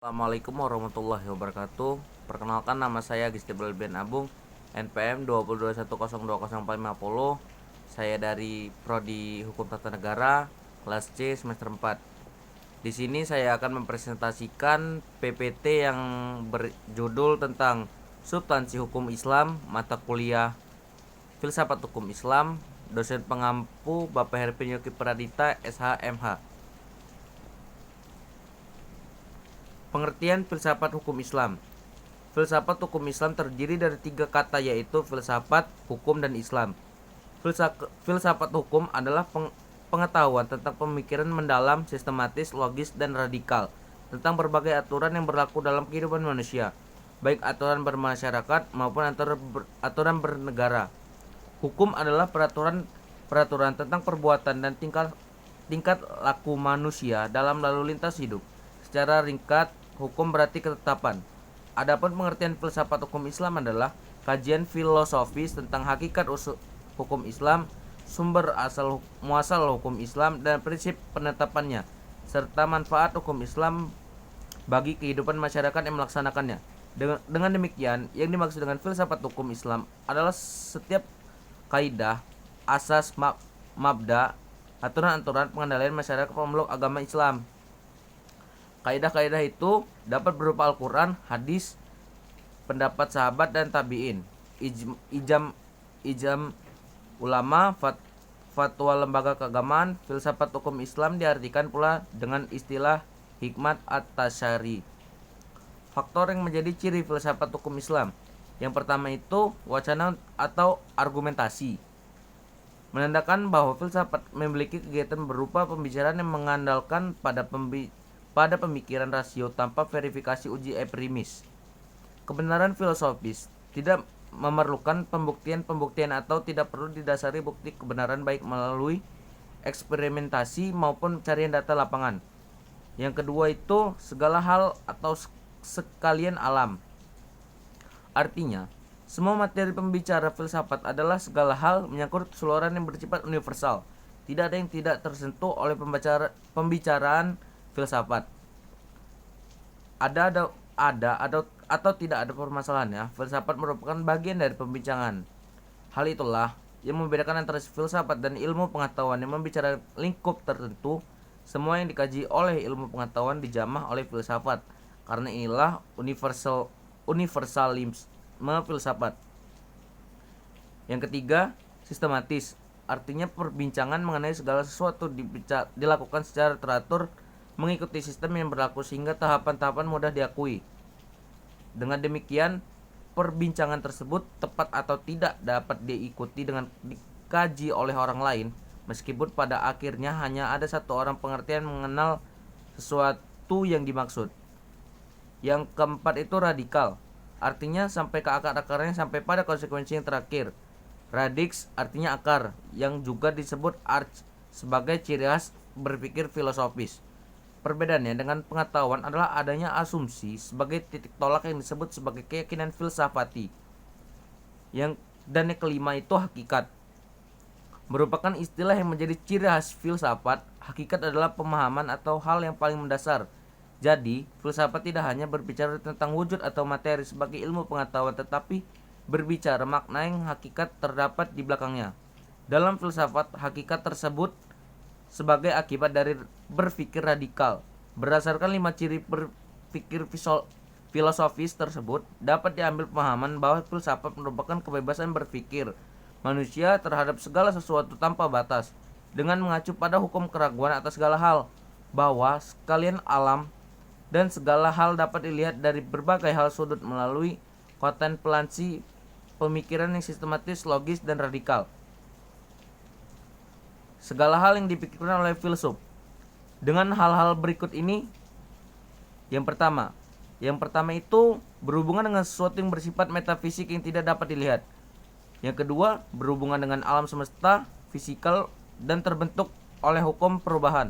Assalamualaikum warahmatullahi wabarakatuh. Perkenalkan, nama saya Gistibril bin Abung, NPM 2021020450. Saya dari Prodi Hukum Tata Negara, kelas C semester 4. Di sini saya akan mempresentasikan PPT yang berjudul tentang substansi hukum Islam, mata kuliah Filsafat Hukum Islam, dosen pengampu Bapak Herpin Yogi Pradita, SHMH. Pengertian filsafat hukum Islam. Filsafat hukum Islam terdiri dari 3 kata, yaitu filsafat, hukum, dan Islam. Filsafat hukum adalah pengetahuan tentang pemikiran mendalam, sistematis, logis, dan radikal tentang berbagai aturan yang berlaku dalam kehidupan manusia, baik aturan bermasyarakat maupun aturan bernegara. Hukum adalah peraturan tentang perbuatan dan tingkat laku manusia dalam lalu lintas hidup. Secara ringkat, hukum berarti ketetapan. Adapun pengertian filsafat hukum Islam adalah kajian filosofis tentang hakikat hukum Islam, sumber asal muasal hukum Islam, dan prinsip penetapannya, serta manfaat hukum Islam bagi kehidupan masyarakat yang melaksanakannya. Dengan demikian, yang dimaksud dengan filsafat hukum Islam adalah setiap kaidah, asas, mabda, aturan-aturan pengendalian masyarakat pemeluk agama Islam. Kaidah-kaidah itu dapat berupa Al-Quran, hadis, pendapat sahabat dan tabi'in, ijam ulama, fatwa lembaga keagamaan. Filsafat hukum Islam diartikan pula dengan istilah hikmat at-tasyari. Faktor yang menjadi ciri filsafat hukum Islam. Yang pertama itu wacana atau argumentasi, menandakan bahwa filsafat memiliki kegiatan berupa pembicaraan yang mengandalkan pada pemikiran rasio tanpa verifikasi uji empiris. Kebenaran filosofis tidak memerlukan pembuktian atau tidak perlu didasari bukti kebenaran baik melalui eksperimentasi maupun pencarian data lapangan. Yang kedua itu segala hal atau sekalian alam. Artinya, semua materi pembicara filsafat adalah segala hal menyangkut keseluruhan yang bersifat universal. Tidak ada yang tidak tersentuh oleh pembicaraan filsafat. Ada atau tidak ada permasalahannya, filsafat merupakan bagian dari pembincangan. Hal itulah yang membedakan antara filsafat dan ilmu pengetahuan yang membicarakan lingkup tertentu. Semua yang dikaji oleh ilmu pengetahuan dijamah oleh filsafat. Karena inilah universalisme filsafat. Yang ketiga, sistematis. Artinya perbincangan mengenai segala sesuatu dilakukan secara teratur, mengikuti sistem yang berlaku sehingga tahapan-tahapan mudah diakui. Dengan demikian, perbincangan tersebut tepat atau tidak dapat diikuti dengan dikaji oleh orang lain, meskipun pada akhirnya hanya ada satu orang pengertian mengenal sesuatu yang dimaksud. Yang keempat itu radikal. Artinya sampai ke akar-akarnya, sampai pada konsekuensi yang terakhir. Radix artinya akar, yang juga disebut arch sebagai ciri khas berpikir filosofis. Perbedaannya dengan pengetahuan adalah adanya asumsi sebagai titik tolak yang disebut sebagai keyakinan filsafati. Dan yang kelima itu hakikat. Merupakan istilah yang menjadi ciri khas filsafat. Hakikat adalah pemahaman atau hal yang paling mendasar. Jadi, filsafat tidak hanya berbicara tentang wujud atau materi sebagai ilmu pengetahuan, tetapi berbicara makna yang hakikat terdapat di belakangnya. Dalam filsafat, hakikat tersebut sebagai akibat dari berpikir radikal. Berdasarkan 5 ciri berpikir filosofis tersebut, dapat diambil pemahaman bahwa filsafat merupakan kebebasan berpikir manusia terhadap segala sesuatu tanpa batas, dengan mengacu pada hukum keraguan atas segala hal, bahwa sekalian alam dan segala hal dapat dilihat dari berbagai hal sudut melalui kontemplasi pemikiran yang sistematis, logis, dan radikal. Segala hal yang dipikirkan oleh filsuf. Dengan hal-hal berikut ini, yang pertama itu berhubungan dengan sesuatu yang bersifat metafisik yang tidak dapat dilihat. Yang kedua, berhubungan dengan alam semesta, fisikal, dan terbentuk oleh hukum perubahan.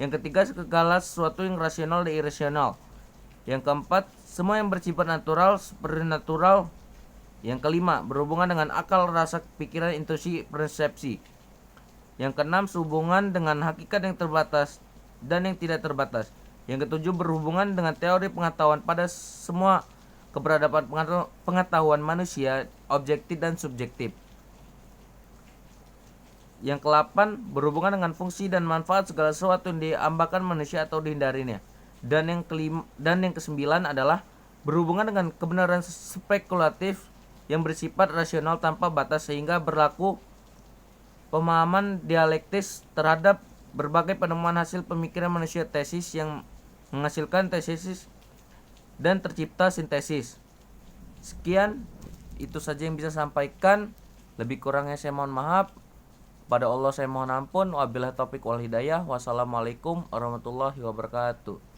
Yang ketiga, segala sesuatu yang rasional dan irasional. Yang keempat, semua yang bersifat natural, supernatural. Yang kelima, berhubungan dengan akal, rasa, pikiran, intuisi, persepsi. Yang keenam, sehubungan dengan hakikat yang terbatas dan yang tidak terbatas. Yang ketujuh, berhubungan dengan teori pengetahuan pada semua keberadaban pengetahuan manusia, objektif dan subjektif. Yang ke-8, berhubungan dengan fungsi dan manfaat segala sesuatu yang diambakan manusia atau dihindarinya. Dan yang ke-9 adalah berhubungan dengan kebenaran spekulatif yang bersifat rasional tanpa batas, sehingga berlaku pemahaman dialektis terhadap berbagai penemuan hasil pemikiran manusia, tesis yang menghasilkan tesis dan tercipta sintesis. Sekian, itu saja yang bisa saya sampaikan. Lebih kurangnya saya mohon maaf. Pada Allah saya mohon ampun. Wabillahi taufiq wal hidayah. Wassalamualaikum warahmatullahi wabarakatuh.